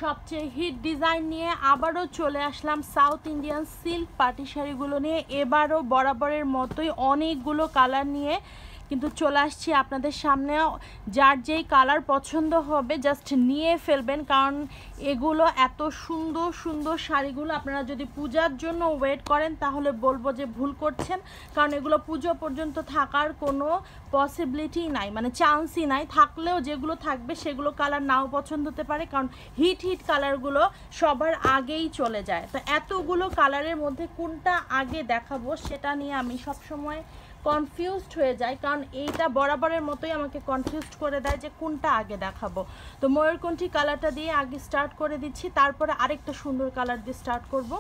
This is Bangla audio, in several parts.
সবচেয়ে হিট ডিজাইন নিয়ে আবারও চলে আসলাম সাউথ ইন্ডিয়ান সিল্ক পার্টি শাড়িগুলো নিয়ে। এবারও বরাবরের মতোই অনেকগুলো কালার নিয়ে কিন্তু চলে আসছি আপনাদের সামনে। যার যেই কালার পছন্দ হবে জাস্ট নিয়ে ফেলবেন, কারণ এগুলো এত সুন্দর সুন্দর শাড়িগুলো আপনারা যদি পূজার জন্য ওয়েট করেন তাহলে বলবো যে ভুল করছেন, কারণ এগুলো পুজো পর্যন্ত থাকার কোনো পসিবিলিটি নাই, মানে চান্সই নাই। থাকলেও যেগুলো থাকবে সেগুলো কালার নাও পছন্দ হতে পারে, কারণ হিট কালারগুলো সবার আগেই চলে যায়। তো এতগুলো কালারের মধ্যে কোনটা আগে দেখাবো সেটা নিয়ে আমি সবসময় কনফিউজড হয়ে যায়, কারণ এইটা বরাবরের মতোই আমাকে কনফিউজড করে দেয় যে কোনটা আগে দেখাবো। তো ময়ূরকণ্ঠী কালারটা দিয়ে আগে স্টার্ট করে দিচ্ছি, তারপরে আরেকটা সুন্দর কালার দিয়ে স্টার্ট করব।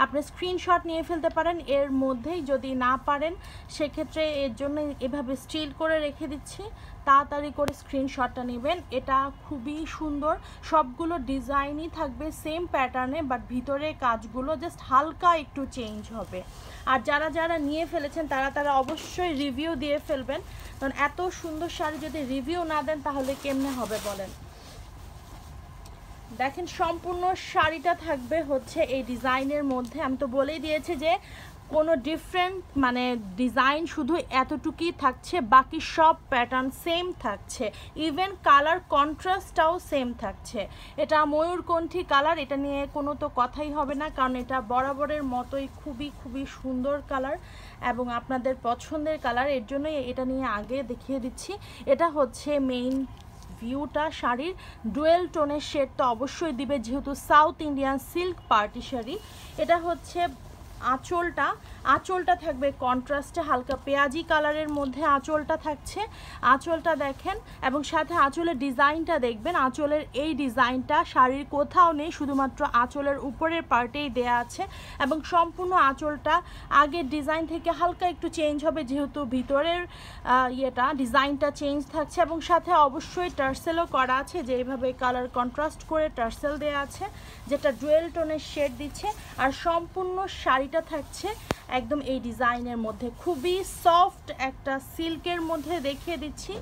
আপনি স্ক্রিনশট নিয়ে ফেলতে পারেন এর মধ্যেই, যদি না পারেন সেক্ষেত্রে এর জন্য এভাবে স্টিল করে রেখে দিচ্ছি, তাড়াতাড়ি করে স্ক্রিনশটটা নেবেন। এটা খুবই সুন্দর, সবগুলো ডিজাইনই থাকবে সেম প্যাটার্নে, বাট ভিতরে কাজগুলো জাস্ট হালকা একটু চেঞ্জ হবে। আর যারা যারা নিয়ে ফেলেছেন তারা অবশ্যই রিভিউ দিয়ে ফেলবেন, কারণ এত সুন্দর শাড়ি যদি রিভিউ না দেন তাহলে কেমনে হবে বলেন। দেখেন সম্পূর্ণ শাড়িটা থাকবে হচ্ছে এই ডিজাইনের মধ্যে। আমি তো বলেই দিয়েছি যে কোনো ডিফারেন্ট মানে ডিজাইন শুধু এতটুকুই থাকছে, বাকি সব প্যাটার্ন সেম থাকছে, ইভেন কালার কন্ট্রাস্টটাও সেম থাকছে। এটা ময়ূরকণ্ঠী কালার, এটা নিয়ে কোনো তো কথাই হবে না, কারণ এটা বরাবরের মতোই খুবই খুবই সুন্দর কালার এবং আপনাদের পছন্দের কালার। এর জন্যই এটা নিয়ে আগে দেখিয়ে দিচ্ছি। এটা হচ্ছে মেইন ভিউটা, শাড়ির ডুয়েল টোনের শেড তো অবশ্যই দিবে যেহেতু south Indian silk party sari. এটা হচ্ছে আঁচলটা থাকবে কন্ট্রাস্টে হালকা পেঁয়াজি কালারের মধ্যে আঁচলটা থাকছে। আঁচলটা দেখেন এবং সাথে আঁচলের ডিজাইনটা দেখবেন। আঁচলের এই ডিজাইনটা শাড়ির কোথাও নেই, শুধুমাত্র আঁচলের উপরের পার্টেই দেয়া আছে এবং সম্পূর্ণ আঁচলটা আগের ডিজাইন থেকে হালকা একটু চেঞ্জ হবে যেহেতু ভিতরের ডিজাইনটা চেঞ্জ থাকছে এবং সাথে অবশ্যই টার্সেলও করা আছে, যে এইভাবে কালার কন্ট্রাস্ট করে টার্সেল দেয়া আছে যেটা ডুয়েল টোনের শেড দিচ্ছে। আর সম্পূর্ণ শাড়িটা থাকছে একদম এই ডিজাইনের মধ্যে, খুবই সফট একটা সিল্কের মধ্যে দেখিয়ে দিচ্ছি।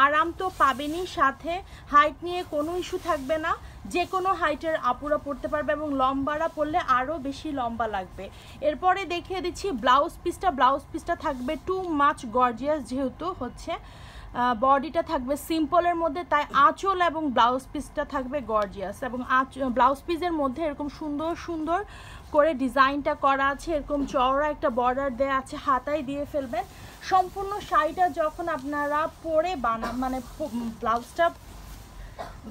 আরাম তো পাবেনই, সাথে হাইট নিয়ে কোনো ইস্যু থাকবে না, যে কোনো হাইটের আপুরা পরতে পারবে এবং লম্বারা পরলে আরও বেশি লম্বা লাগবে। এরপরে দেখিয়ে দিচ্ছি ব্লাউজ পিসটা থাকবে টু মাচ গর্জিয়াস, যেহেতু হচ্ছে বডিটা থাকবে সিম্পলের মধ্যে, তাই আঁচল এবং ব্লাউজ পিসটা থাকবে গর্জিয়াস। এবং ব্লাউজ পিসের মধ্যে এরকম সুন্দর সুন্দর করে ডিজাইনটা করা আছে, এরকম চওড়া একটা বর্ডার দেওয়া আছে, হাতায় দিয়ে ফেলবেন। সম্পূর্ণ শাড়িটা যখন আপনারা পরে মানে ব্লাউজটা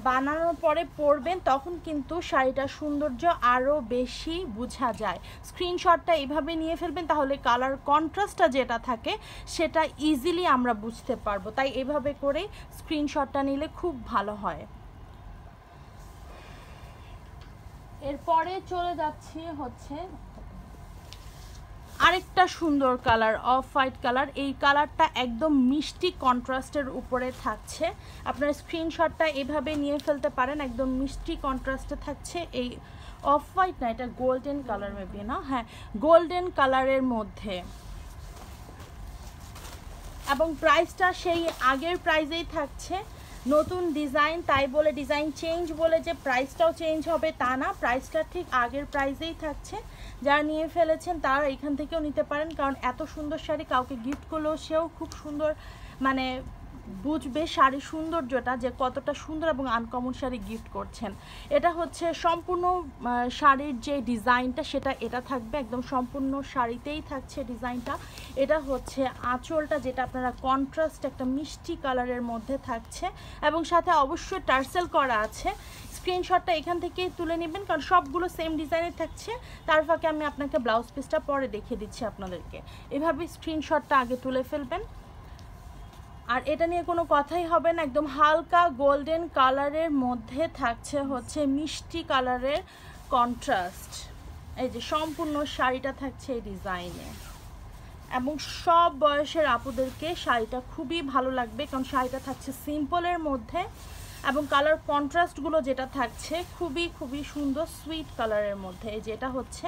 বানানোর পরে পরবেন তখন কিন্তু শাড়িটার সৌন্দর্য আরও বেশি বোঝা যায়। স্ক্রিনশটটা এইভাবে নিয়ে ফেলবেন, তাহলে কালার কন্ট্রাস্টটা যেটা থাকে সেটা ইজিলি আমরা বুঝতে পারবো, তাই এভাবে করে স্ক্রিনশটটা নিলে খুব ভালো হয়। এরপরে চলে যাচ্ছি হচ্ছে আরেকটা সুন্দর কালার, অফ হোয়াইট কালার। এই কালারটা একদম মিষ্টি কন্ট্রাস্টের উপরে থাকছে, আপনার স্ক্রিনশটটা এভাবে নিয়ে ফেলতে পারেন। একদম মিষ্টি কন্ট্রাস্টে থাকছে, এই অফ হোয়াইট না, এটা গোল্ডেন কালার মেবি না, হ্যাঁ গোল্ডেন কালারের মধ্যে। এবং প্রাইসটা সেই আগের প্রাইসেই থাকছে, নতুন ডিজাইন তাই বলে ডিজাইন চেঞ্জ বলে যে প্রাইসটাও চেঞ্জ হবে তা না, প্রাইসটা ঠিক আগের প্রাইসেই থাকছে। যারা নিয়ে ফেলেছেন তারা এখান থেকেও নিতে পারেন, কারণ এত সুন্দর শাড়ি কাউকে গিফট করলেও সেও খুব সুন্দর মানে বুঝবে শাড়ির সৌন্দর্যটা যে কতটা সুন্দর এবং আনকমন শাড়ি গিফট করছেন। এটা হচ্ছে সম্পূর্ণ শাড়ির যে ডিজাইনটা সেটা এটা থাকবে, একদম সম্পূর্ণ শাড়িতেই থাকছে ডিজাইনটা। এটা হচ্ছে আঁচলটা যেটা আপনারা কন্ট্রাস্ট একটা মিষ্টি কালারের মধ্যে থাকছে এবং সাথে অবশ্যই টার্সেল করা আছে। স্ক্রিনশটটা এখান থেকেই তুলে নেবেন, কারণ সবগুলো সেম ডিজাইনের থাকছে। তার ফাঁকে আমি আপনাকে ব্লাউজ পিসটা পরে দেখিয়ে দিচ্ছি আপনাদেরকে। এভাবে স্ক্রিনশটটা আগে তুলে ফেলবেন। আর এটা নিয়ে কোনো কথাই হবে না, একদম হালকা গোল্ডেন কালারের মধ্যে থাকছে হচ্ছে মিষ্টি কালারের কন্ট্রাস্ট। এই যে সম্পূর্ণ শাড়িটা থাকছে এই ডিজাইনে এবং সব বয়সের আপুদেরকে শাড়িটা খুবই ভালো লাগবে, কারণ শাড়িটা থাকছে সিম্পলের মধ্যে এবং কালার কন্ট্রাস্টগুলো যেটা থাকছে খুবই খুবই সুন্দর সুইট কালারের মধ্যে। এই যেটা হচ্ছে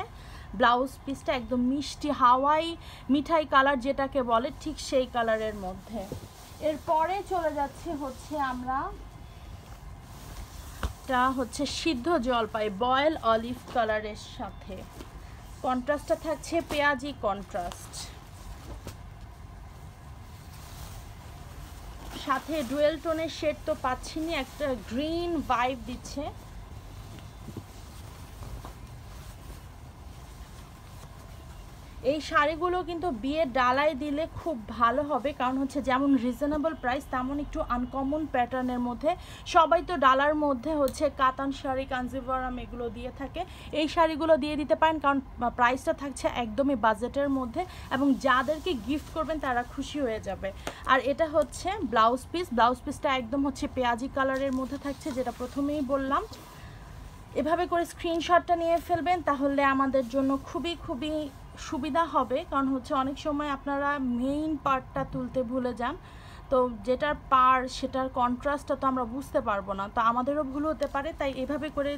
ব্লাউজ পিসটা একদম মিষ্টি হাওয়াই মিঠাই কালার যেটাকে বলে, ঠিক সেই কালারের মধ্যে। এরপরে চলে যাচ্ছি হচ্ছে আমরা এটা হচ্ছে সিদ্ধ জলপাই বয়েল অলিভ কালারের সাথে, কন্ট্রাস্টটা থাকছে পেঁয়াজি কন্ট্রাস্ট, সাথে ডুয়েল টোনের শেড তো পাচ্ছিনি, একটা গ্রিন ভাইব দিচ্ছে। এই শাড়িগুলো কিন্তু বিয়ের ডালায় দিলে খুব ভালো হবে, কারণ হচ্ছে যেমন রিজনেবল প্রাইস তেমন একটু আনকমন প্যাটার্নের মধ্যে। সবাই তো ডালার মধ্যে হচ্ছে কাতান শাড়ি, কাঞ্জিভারাম এগুলো দিয়ে থাকে, এই শাড়িগুলো দিয়ে দিতে পারেন, কারণ প্রাইসটা থাকছে একদমই বাজেটের মধ্যে এবং যাদেরকে গিফট করবেন তারা খুশি হয়ে যাবে। আর এটা হচ্ছে ব্লাউজ পিস, ব্লাউজ পিসটা একদম হচ্ছে পেঁয়াজি কালারের মধ্যে থাকছে, যেটা প্রথমেই বললাম। এভাবে করে স্ক্রিনশটটা নিয়ে ফেলবেন, তাহলে আমাদের জন্য খুবই খুবই সুবিধা হবে, কারণ হচ্ছে অনেক সময় আপনারা মেইন পার্টটা তুলতে ভুলে যান, তো যেটার পার সেটার কন্ট্রাস্টটা তো আমরা বুঝতে পারবো না, তো আমাদেরও ভুল হতে পারে। তাই এভাবে করে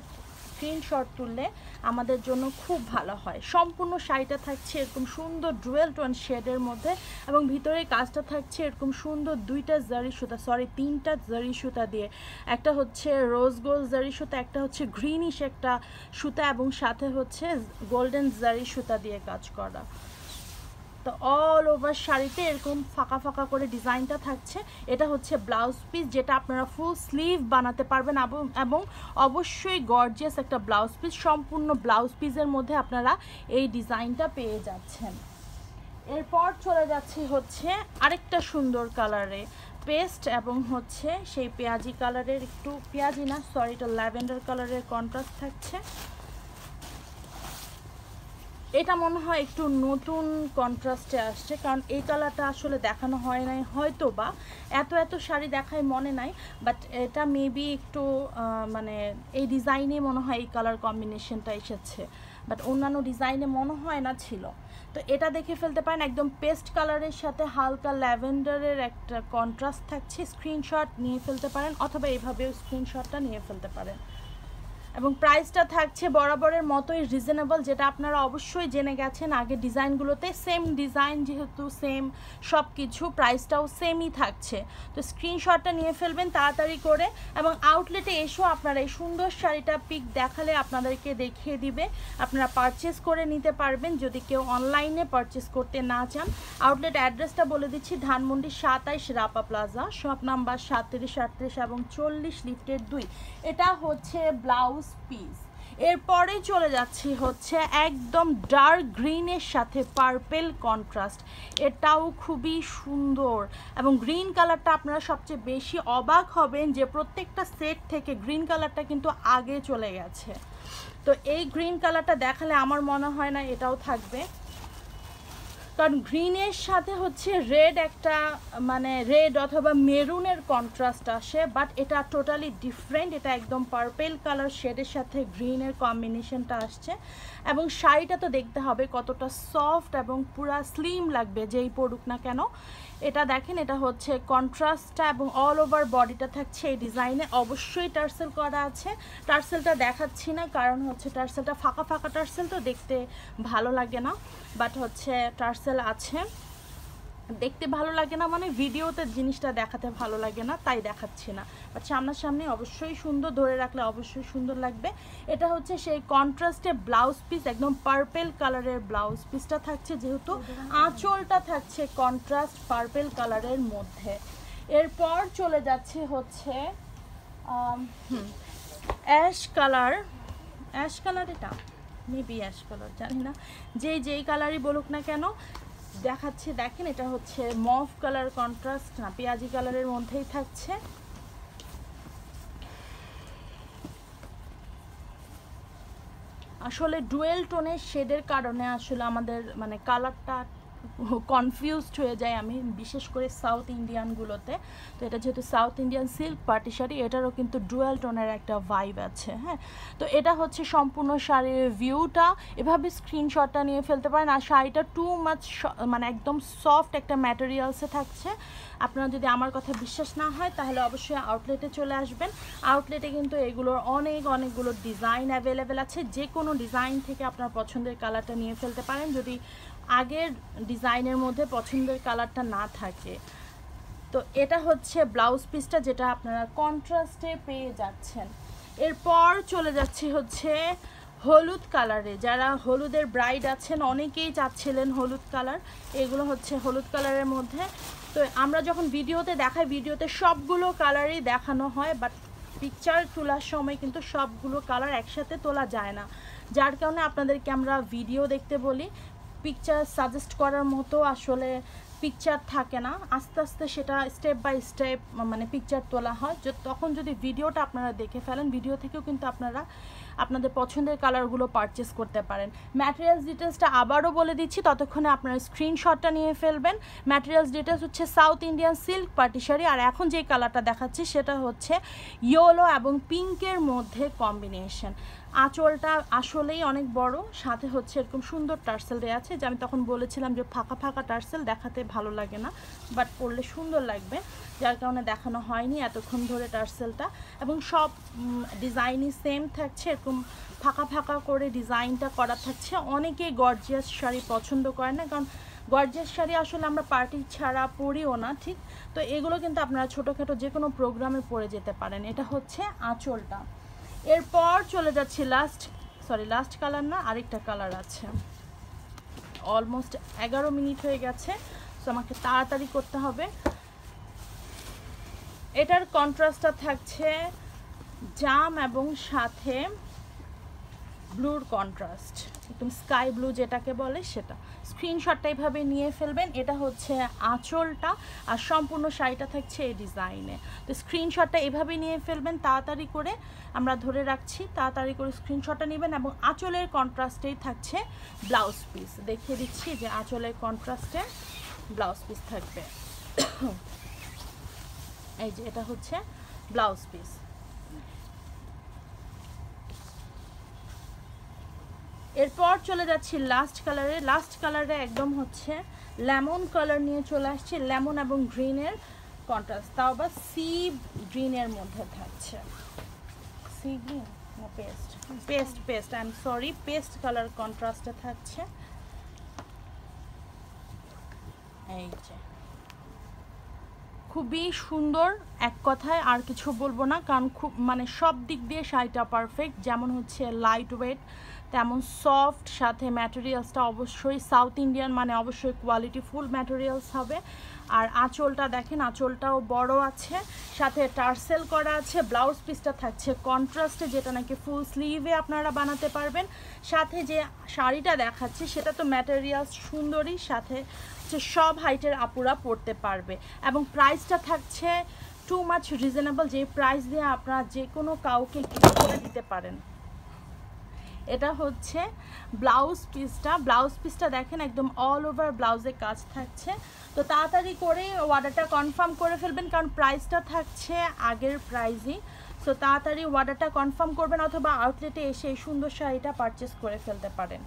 স্ক্রিনশট তুললে আমাদের জন্য খুব ভালো হয়। সম্পূর্ণ শাড়িটা থাকছে এরকম সুন্দর ডুয়েল টোন শেডের মধ্যে এবং ভিতরে কাজটা থাকছে এরকম সুন্দর তিনটা জারি সুতা দিয়ে, একটা হচ্ছে রোজ গোল্ড জারি সুতা, একটা হচ্ছে গ্রিনিশ একটা সুতা এবং সাথে হচ্ছে গোল্ডেন জারি সুতা দিয়ে কাজ করা। তো অল ওভার শাড়িতে এরকম ফাঁকা ফাঁকা করে ডিজাইনটা থাকছে। এটা হচ্ছে ব্লাউজ পিস, যেটা আপনারা ফুল স্লিভ বানাতে পারবেন এবং অবশ্যই গর্জিয়াস একটা ব্লাউজ পিস। সম্পূর্ণ ব্লাউজ পিসের মধ্যে আপনারা এই ডিজাইনটা পেয়ে যাচ্ছেন। এরপর চলে যাচ্ছি হচ্ছে আরেকটা সুন্দর কালারে, পেস্ট এবং হচ্ছে সেই পেঁয়াজি কালারের, একটু পেঁয়াজি না সরি, এটা ল্যাভেন্ডার কালারের কন্ট্রাস্ট থাকছে। এটা মনে হয় একটু নতুন কন্ট্রাস্টে আসছে, কারণ এই কালারটা আসলে দেখানো হয় নাই, হয়তো বা এত শাড়ি দেখায় মনে নাই, বাট এটা মেবি একটু মানে এই ডিজাইনে মনে হয় এই কালার কম্বিনেশনটা এসেছে, বাট অন্যান্য ডিজাইনে মনে হয় না ছিল। তো এটা দেখে ফেলতে পারেন, একদম পেস্ট কালারের সাথে হালকা ল্যাভেন্ডারের একটা কন্ট্রাস্ট থাকছে। স্ক্রিনশট নিয়ে ফেলতে পারেন অথবা এইভাবেও স্ক্রিনশটটা নিয়ে ফেলতে পারেন। এবং প্রাইসটা থাকছে বরাবরের মতোই রিজনেবল, যেটা আপনারা অবশ্যই জেনে গেছেন আগে ডিজাইনগুলোতে। সেম ডিজাইন যেহেতু সেম সব কিছু, প্রাইসটাও সেমই থাকছে। তো স্ক্রিনশটটা নিয়ে ফেলবেন তাড়াতাড়ি করে, এবং আউটলেটে এসেও আপনারা এই সুন্দর শাড়িটা পিক দেখালে আপনাদেরকে দেখিয়ে দিবে, আপনারা পারচেস করে নিতে পারবেন যদি কেউ অনলাইনে পারচেস করতে না চান। আউটলেট অ্যাড্রেসটা বলে দিচ্ছি, Dhanmondi 27 Rapa plaza, shop number 37, 38 এবং 40, লিফটের 2। এটা হচ্ছে ব্লাউজ পিস। এরপরে চলে যাচ্ছি হচ্ছে একদম ডার্ক গ্রিনের সাথে পার্পেল কন্ট্রাস্ট, এটাও খুবই সুন্দর এবং গ্রিন কালারটা আপনারা সবচেয়ে বেশি অবাক হবেন যে প্রত্যেকটা সেট থেকে গ্রিন কালারটা কিন্তু আগে চলে গেছে। তো এই গ্রিন কালারটা দেখালে আমার মনে হয় না এটাও থাকবে, কারণ গ্রিনের সাথে হচ্ছে রেড একটা মানে রেড অথবা মেরুনের কন্ট্রাস্ট আসে, বাট এটা টোটালি ডিফারেন্ট। এটা একদম পার্পেল কালার শেডের সাথে গ্রিনের কম্বিনেশনটা আসছে, এবং শাড়িটা তো দেখতে হবে কতটা সফট এবং পুরা স্লিম লাগবে যেই পড়ুক না কেন। এটা দেখেন, এটা হচ্ছে কন্ট্রাস্টটা এবং অল ওভার বডিটা থাকছে এই ডিজাইনে। অবশ্যই টার্সেল করা আছে, টার্সেলটা দেখাচ্ছি না কারণ হচ্ছে টার্সেলটা ফাঁকা ফাঁকা টার্সেল তো দেখতে ভালো লাগে না, বাট হচ্ছে টার্সেল আছে। দেখতে ভালো লাগে না মানে ভিডিওতে জিনিসটা দেখাতে ভালো লাগে না, তাই দেখাচ্ছি না, বাট সামনাসামনি অবশ্যই সুন্দর, ধরে রাখলে অবশ্যই সুন্দর লাগবে। এটা হচ্ছে সেই কন্ট্রাস্টে ব্লাউজ পিস, একদম পার্পেল কালারের ব্লাউজ পিসটা থাকছে, যেহেতু আঁচলটা থাকছে কন্ট্রাস্ট পার্পেল কালারের মধ্যে। এরপর চলে যাচ্ছে হচ্ছে অ্যাশ কালার, অ্যাশ কালার, এটা মেবি অ্যাশ কালার, জানি না, যেই কালারই বলুক না কেন দেখাচ্ছে। দেখেন, এটা হচ্ছে মভ কালার কন্ট্রাস্ট না পেঁয়াজি কালারের মধ্যেই থাকছে। আসলে ডুয়েল টোনের শেডের কারণে আসলে আমাদের মানে কালারটা কনফিউজড হয়ে যায় আমি, বিশেষ করে সাউথ ইন্ডিয়ানগুলোতে। তো এটা যেহেতু south Indian silk party sari, এটারও কিন্তু ডুয়েল টোনের একটা ভাইব আছে। হ্যাঁ, তো এটা হচ্ছে সম্পূর্ণ শাড়ির ভিউটা, এভাবে স্ক্রিনশটটা নিয়ে ফেলতে পারেন। আর শাড়িটা টু মাচ মানে একদম সফট একটা ম্যাটেরিয়ালসে থাকছে। আপনারা যদি আমার কথা বিশ্বাস না হয় তাহলে অবশ্যই আউটলেটে চলে আসবেন। আউটলেটে কিন্তু এগুলোর অনেকগুলো ডিজাইন অ্যাভেলেবেল আছে, যে কোনো ডিজাইন থেকে আপনার পছন্দের কালারটা নিয়ে ফেলতে পারেন যদি আগের ডিজাইনের মধ্যে পছন্দের কালারটা না থাকে। তো এটা হচ্ছে ব্লাউজ পিসটা, যেটা আপনারা কন্ট্রাস্টে পেয়ে যাচ্ছেন। এরপর চলে যাচ্ছি হচ্ছে হলুদ কালারে। যারা হলুদের ব্রাইড আছেন অনেকেই চাচ্ছিলেন হলুদ কালার, এগুলো হচ্ছে হলুদ কালারের মধ্যে। তো আমরা যখন ভিডিওতে দেখাই, ভিডিওতে সবগুলো কালারই দেখানো হয়, বাট পিকচার তোলার সময় কিন্তু সবগুলো কালার একসাথে তোলা যায় না, যার কারণে আপনাদেরকে আমরা ভিডিও দেখতে বলি। পিকচার সাজেস্ট করার মতো আসলে পিকচার থাকে না, আস্তে আস্তে সেটা স্টেপ বাই স্টেপ মানে পিকচার তোলা হয়। তখন যদি ভিডিওটা আপনারা দেখে ফেলেন, ভিডিও থেকেও কিন্তু আপনারা আপনাদের পছন্দের কালারগুলো পারচেস করতে পারেন। ম্যাটেরিয়ালস ডিটেলসটা আবারও বলে দিচ্ছি, ততক্ষণে আপনারা স্ক্রিনশটটা নিয়ে ফেলবেন। ম্যাটেরিয়ালস ডিটেলস হচ্ছে south Indian silk party sari, আর এখন যে কালারটা দেখাচ্ছি সেটা হচ্ছে ইয়েলো এবং পিঙ্কের মধ্যে কম্বিনেশন। আঁচলটা আসলেই অনেক বড়, সাথে হচ্ছে এরকম সুন্দর টার্সেল দেওয়া আছে, যে আমি তখন বলেছিলাম যে ফাঁকা ফাঁকা টার্সেল দেখাতে ভালো লাগে না, বাট পরলে সুন্দর লাগবে, যার কারণে দেখানো হয়নি এতক্ষণ ধরে টার্সেলটা। এবং সব ডিজাইনই সেম থাকছে, এরকম ফাঁকা ফাঁকা করে ডিজাইনটা করা থাকছে। অনেকেই গর্জিয়াস শাড়ি পছন্দ করে না, কারণ গর্জিয়াস শাড়ি আসলে আমরা পার্টি ছাড়া পরিও না, ঠিক? তো এগুলো কিন্তু আপনারা ছোটোখাটো যে কোনো প্রোগ্রামে পরে যেতে পারেন। এটা হচ্ছে আঁচলটা। এরপর চলে যাচ্ছি লাস্ট কালার না, আরেকটা কালার আছে। অলমোস্ট 11 মিনিট হয়ে গেছে, সো আমাকে তাড়াতাড়ি করতে হবে। এটার কন্ট্রাস্টটা থাকছে জাম এবং সাথে ব্লুর কন্ট্রাস্ট, একদম স্কাই ব্লু যেটাকে বলে সেটা। স্ক্রিনশটটা এইভাবে নিয়ে ফেলবেন। এটা হচ্ছে আঁচলটা, আর সম্পূর্ণ শাড়িটা থাকছে এই ডিজাইনে। তো স্ক্রিনশটটা এভাবে নিয়ে ফেলবেন তাড়াতাড়ি করে, আমরা ধরে রাখছি, তাড়াতাড়ি করে স্ক্রিনশটটা নেবেন। এবং আঁচলের কন্ট্রাস্টেই থাকছে ব্লাউজ পিস, দেখিয়ে দিচ্ছি যে আঁচলের কন্ট্রাস্টে ব্লাউজ পিস থাকবে। এই যে এটা হচ্ছে ব্লাউজ পিস। এরপর চলে যাচ্ছি লাস্ট কালারে একদম হচ্ছে লেমন কালার নিয়ে চলে আসছি। লেমন এবং গ্রিনের কন্ট্রাস্ট, তাও আবার সি গ্রিনের মধ্যে থাকছে। সি গ্রিন না paste I am sorry, paste colour কন্ট্রাস্টে থাকছে। এই যে খুবই সুন্দর, এক কথায় আর কিছু বলবো না, কারণ খুব মানে সব দিক দিয়ে শাড়িটা পারফেক্ট। যেমন হচ্ছে লাইট ওয়েট, তেমন সফট, সাথে ম্যাটেরিয়ালসটা অবশ্যই সাউথ ইন্ডিয়ান, মানে অবশ্যই কোয়ালিটি ফুল ম্যাটেরিয়ালস হবে। আর আঁচলটা দেখেন, আঁচলটাও বড় আছে, সাথে টার্সেল করা আছে। ব্লাউজ পিসটা থাকছে কন্ট্রাস্টে, যেটা নাকি ফুল স্লিভে আপনারা বানাতে পারবেন। সাথে যে শাড়িটা দেখাচ্ছি সেটা তো ম্যাটেরিয়ালস সুন্দরই, সাথে হচ্ছে সব হাইটের আপুরা পরতে পারবে। এবং প্রাইসটা থাকছে টু মাচ রিজনেবল, যে প্রাইস দিয়ে আপনারা যে কোনো কাউকে গিফট করে দিতে পারেন। এটা হচ্ছে ব্লাউজ পিসটা দেখেন, একদম অল ওভার ব্লাউজে কাজ থাকছে। তো তাড়াতাড়ি করে অর্ডারটা কনফার্ম করে ফেলবেন, কারণ প্রাইসটা থাকছে আগের প্রাইসই। সো তাড়াতাড়ি অর্ডারটা কনফার্ম করবেন, অথবা আউটলেটে এসে এই সুন্দর শাড়িটা পারচেস করে ফেলতে পারেন।